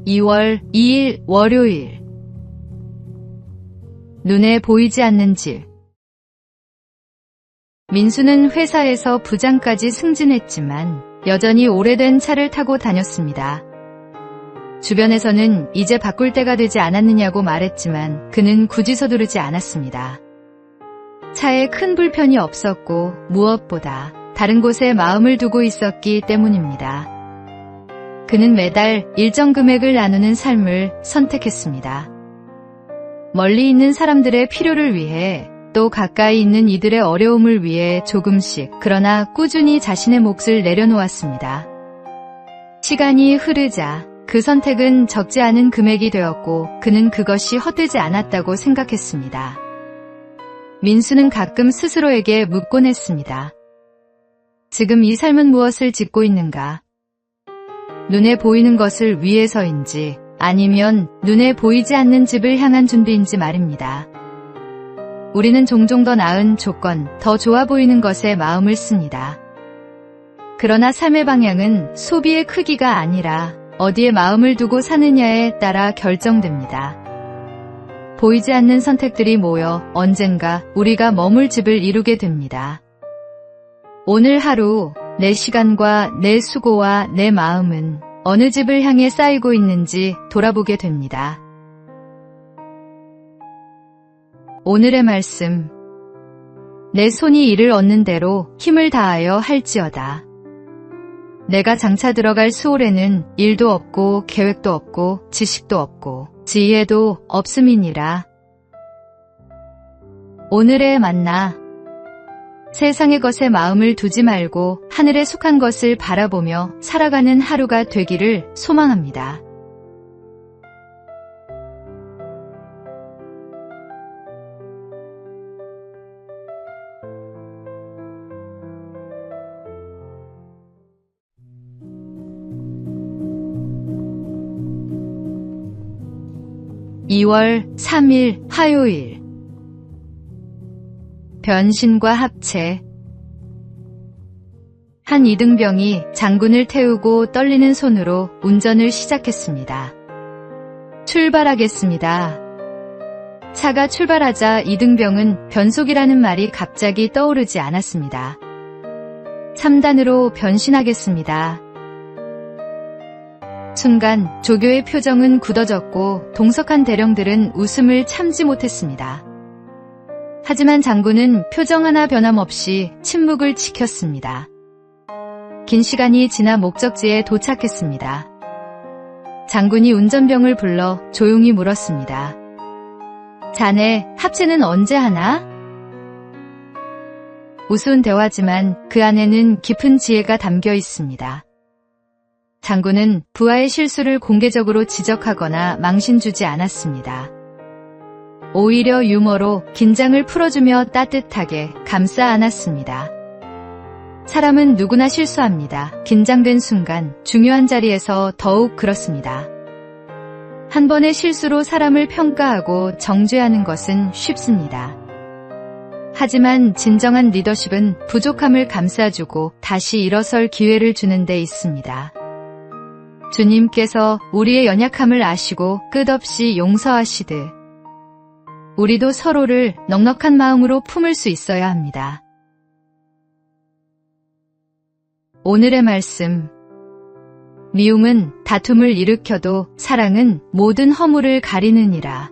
2월 2일 월요일. 눈에 보이지 않는 집. 민수는 회사에서 부장까지 승진했지만 여전히 오래된 차를 타고 다녔습니다. 주변에서는 이제 바꿀 때가 되지 않았느냐고 말했지만 그는 굳이 서두르지 않았습니다. 차에 큰 불편이 없었고 무엇보다 다른 곳에 마음을 두고 있었기 때문입니다. 그는 매달 일정 금액을 나누는 삶을 선택했습니다. 멀리 있는 사람들의 필요를 위해 또 가까이 있는 이들의 어려움을 위해 조금씩 그러나 꾸준히 자신의 몫을 내려놓았습니다. 시간이 흐르자 그 선택은 적지 않은 금액이 되었고 그는 그것이 헛되지 않았다고 생각했습니다. 민수는 가끔 스스로에게 묻곤 했습니다. 지금 이 삶은 무엇을 짓고 있는가? 눈에 보이는 것을 위해서인지 아니면 눈에 보이지 않는 집을 향한 준비인지 말입니다. 우리는 종종 더 나은 조건, 더 좋아 보이는 것에 마음을 씁니다. 그러나 삶의 방향은 소비의 크기가 아니라 어디에 마음을 두고 사느냐에 따라 결정됩니다. 보이지 않는 선택들이 모여 언젠가 우리가 머물 집을 이루게 됩니다. 오늘 하루 내 시간과 내 수고와 내 마음은 어느 집을 향해 쌓이고 있는지 돌아보게 됩니다. 오늘의 말씀. 내 손이 이를 얻는 대로 힘을 다하여 할지어다. 내가 장차 들어갈 수월에는 일도 없고 계획도 없고 지식도 없고 지혜도 없음이니라. 오늘의 만나. 세상의 것에 마음을 두지 말고 하늘에 속한 것을 바라보며 살아가는 하루가 되기를 소망합니다. (2월 3일) 화요일. 변신과 합체. 한 이등병이 장군을 태우고 떨리는 손으로 운전을 시작했습니다. 출발하겠습니다. 차가 출발하자 이등병은 변속이라는 말이 갑자기 떠오르지 않았습니다. 3단으로 변신하겠습니다. 순간 조교의 표정은 굳어졌고 동석한 대령들은 웃음을 참지 못했습니다. 하지만 장군은 표정 하나 변함없이 침묵을 지켰습니다. 긴 시간이 지나 목적지에 도착했습니다. 장군이 운전병을 불러 조용히 물었습니다. 자네, 합체는 언제 하나? 우스운 대화지만 그 안에는 깊은 지혜가 담겨 있습니다. 장군은 부하의 실수를 공개적으로 지적하거나 망신 주지 않았습니다. 오히려 유머로 긴장을 풀어주며 따뜻하게 감싸 안았습니다. 사람은 누구나 실수합니다. 긴장된 순간 중요한 자리에서 더욱 그렇습니다. 한 번의 실수로 사람을 평가하고 정죄하는 것은 쉽습니다. 하지만 진정한 리더십은 부족함을 감싸주고 다시 일어설 기회를 주는 데 있습니다. 주님께서 우리의 연약함을 아시고 끝없이 용서하시듯 우리도 서로를 넉넉한 마음으로 품을 수 있어야 합니다. 오늘의 말씀. 미움은 다툼을 일으켜도 사랑은 모든 허물을 가리느니라.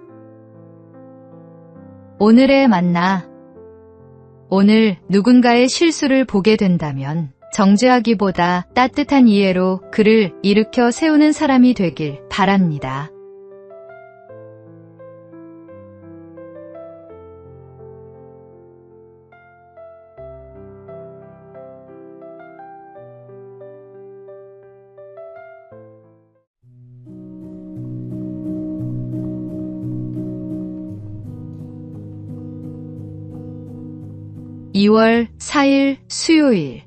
오늘의 만나. 오늘 누군가의 실수를 보게 된다면 정죄하기보다 따뜻한 이해로 그를 일으켜 세우는 사람이 되길 바랍니다. (2월 4일) 수요일.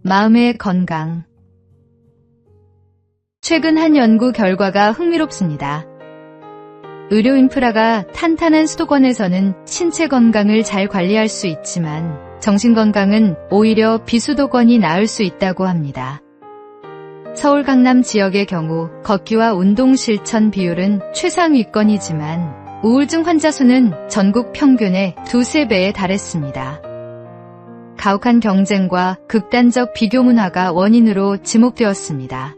마음의 건강. 최근 한 연구 결과가 흥미롭습니다. 의료 인프라가 탄탄한 수도권에서는 신체 건강을 잘 관리할 수 있지만 정신 건강은 오히려 비수도권이 나을 수 있다고 합니다. 서울 강남 지역의 경우 걷기와 운동 실천 비율은 최상위권이지만 우울증 환자 수는 전국 평균의 2~3배에 달했습니다. 가혹한 경쟁과 극단적 비교 문화가 원인으로 지목되었습니다.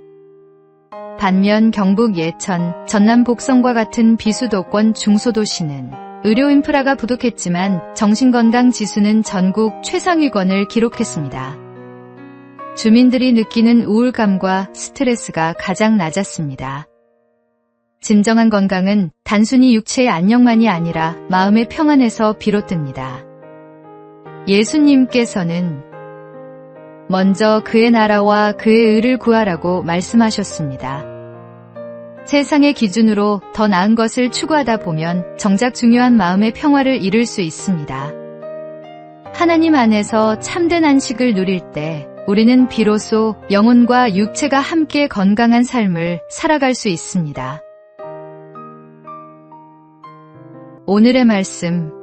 반면 경북 예천, 전남 복성과 같은 비수도권 중소도시는 의료 인프라가 부족했지만 정신건강 지수는 전국 최상위권을 기록했습니다. 주민들이 느끼는 우울감과 스트레스가 가장 낮았습니다. 진정한 건강은 단순히 육체의 안녕만이 아니라 마음의 평안에서 비롯됩니다. 예수님께서는 먼저 그의 나라와 그의 의를 구하라고 말씀하셨습니다. 세상의 기준으로 더 나은 것을 추구하다 보면 정작 중요한 마음의 평화를 잃을 수 있습니다. 하나님 안에서 참된 안식을 누릴 때 우리는 비로소 영혼과 육체가 함께 건강한 삶을 살아갈 수 있습니다. 오늘의 말씀.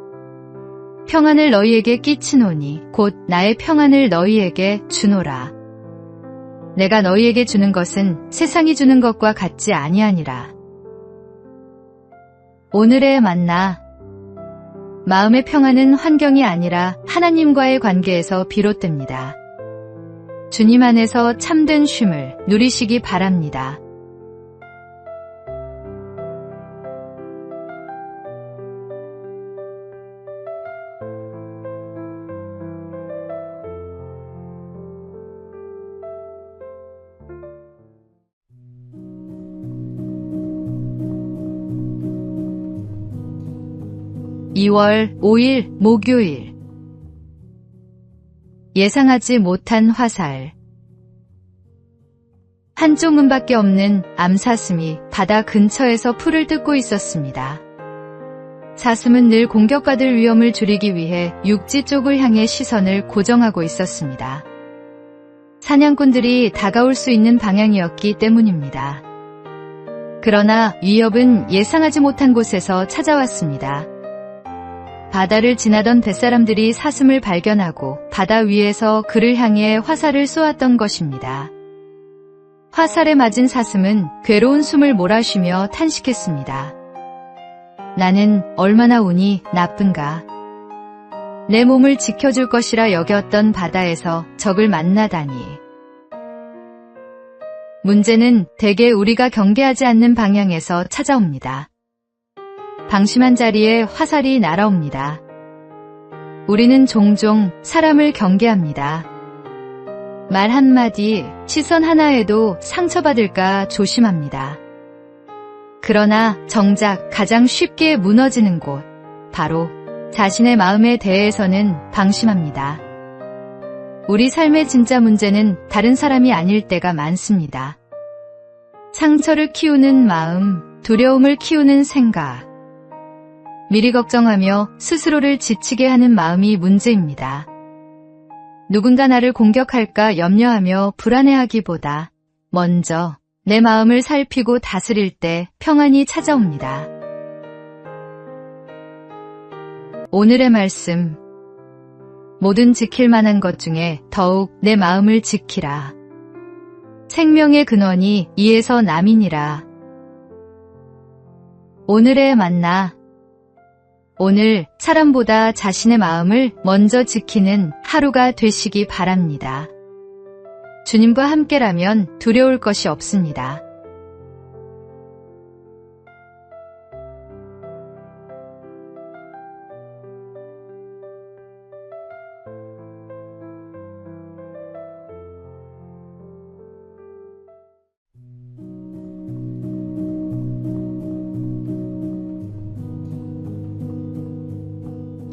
평안을 너희에게 끼치노니 곧 나의 평안을 너희에게 주노라. 내가 너희에게 주는 것은 세상이 주는 것과 같지 아니하니라. 오늘의 만나. 마음의 평안은 환경이 아니라 하나님과의 관계에서 비롯됩니다. 주님 안에서 참된 쉼을 누리시기 바랍니다. (2월 5일) 목요일. 예상하지 못한 화살. 한쪽 문밖에 없는 암사슴이 바다 근처에서 풀을 뜯고 있었습니다. 사슴은 늘 공격받을 위험을 줄이기 위해 육지 쪽을 향해 시선을 고정하고 있었습니다. 사냥꾼들이 다가올 수 있는 방향이었기 때문입니다. 그러나 위협은 예상하지 못한 곳에서 찾아왔습니다. 바다를 지나던 뱃사람들이 사슴을 발견하고 바다 위에서 그를 향해 화살을 쏘았던 것입니다. 화살에 맞은 사슴은 괴로운 숨을 몰아쉬며 탄식했습니다. 나는 얼마나 운이 나쁜가. 내 몸을 지켜줄 것이라 여겼던 바다에서 적을 만나다니. 문제는 대개 우리가 경계하지 않는 방향에서 찾아옵니다. 방심한 자리에 화살이 날아옵니다. 우리는 종종 사람을 경계합니다. 말 한마디, 시선 하나에도 상처받을까 조심합니다. 그러나 정작 가장 쉽게 무너지는 곳, 바로 자신의 마음에 대해서는 방심합니다. 우리 삶의 진짜 문제는 다른 사람이 아닐 때가 많습니다. 상처를 키우는 마음, 두려움을 키우는 생각, 미리 걱정하며 스스로를 지치게 하는 마음이 문제입니다. 누군가 나를 공격할까 염려하며 불안해하기보다 먼저 내 마음을 살피고 다스릴 때 평안이 찾아옵니다. 오늘의 말씀. 모든 지킬 만한 것 중에 더욱 내 마음을 지키라. 생명의 근원이 이에서 남이니라. 오늘의 만나. 오늘 사람보다 자신의 마음을 먼저 지키는 하루가 되시기 바랍니다. 주님과 함께라면 두려울 것이 없습니다.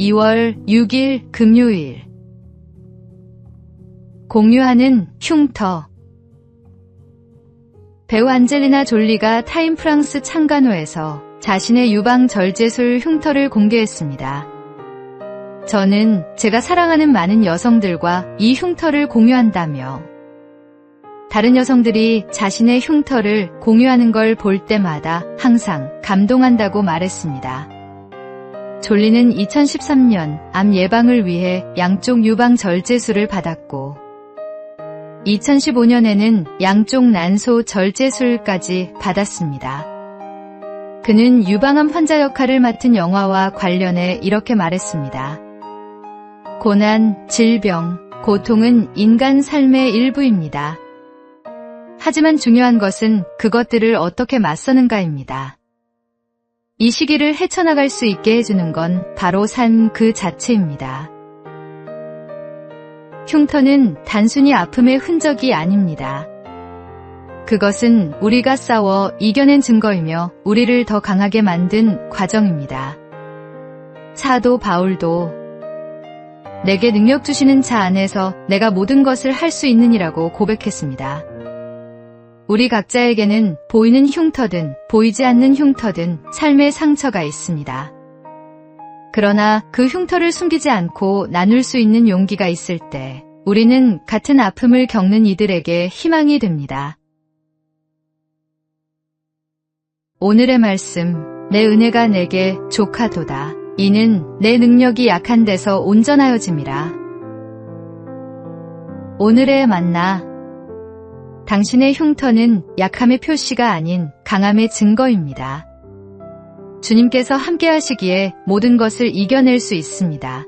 (2월 6일) 금요일. 공유하는 흉터. 배우 안젤리나 졸리가 타임 프랑스 창간호에서 자신의 유방 절제술 흉터를 공개했습니다. 저는 제가 사랑하는 많은 여성들과 이 흉터를 공유한다며 다른 여성들이 자신의 흉터를 공유하는 걸 볼 때마다 항상 감동한다고 말했습니다. 졸리는 2013년 암 예방을 위해 양쪽 유방 절제술을 받았고 2015년에는 양쪽 난소 절제술까지 받았습니다. 그는 유방암 환자 역할을 맡은 영화와 관련해 이렇게 말했습니다. 고난, 질병, 고통은 인간 삶의 일부입니다. 하지만 중요한 것은 그것들을 어떻게 맞서는가입니다. 이 시기를 헤쳐나갈 수 있게 해주는 건 바로 삶 그 자체입니다. 흉터는 단순히 아픔의 흔적이 아닙니다. 그것은 우리가 싸워 이겨낸 증거이며 우리를 더 강하게 만든 과정입니다. 사도 바울도 내게 능력 주시는 자 안에서 내가 모든 것을 할 수 있느니라고 고백했습니다. 우리 각자에게는 보이는 흉터든 보이지 않는 흉터든 삶의 상처가 있습니다. 그러나 그 흉터를 숨기지 않고 나눌 수 있는 용기가 있을 때 우리는 같은 아픔을 겪는 이들에게 희망이 됩니다. 오늘의 말씀, 내 은혜가 내게 족하도다. 이는 내 능력이 약한 데서 온전하여짐이라. 오늘의 만나, 당신의 흉터는 약함의 표시가 아닌 강함의 증거입니다. 주님께서 함께 하시기에 모든 것을 이겨낼 수 있습니다.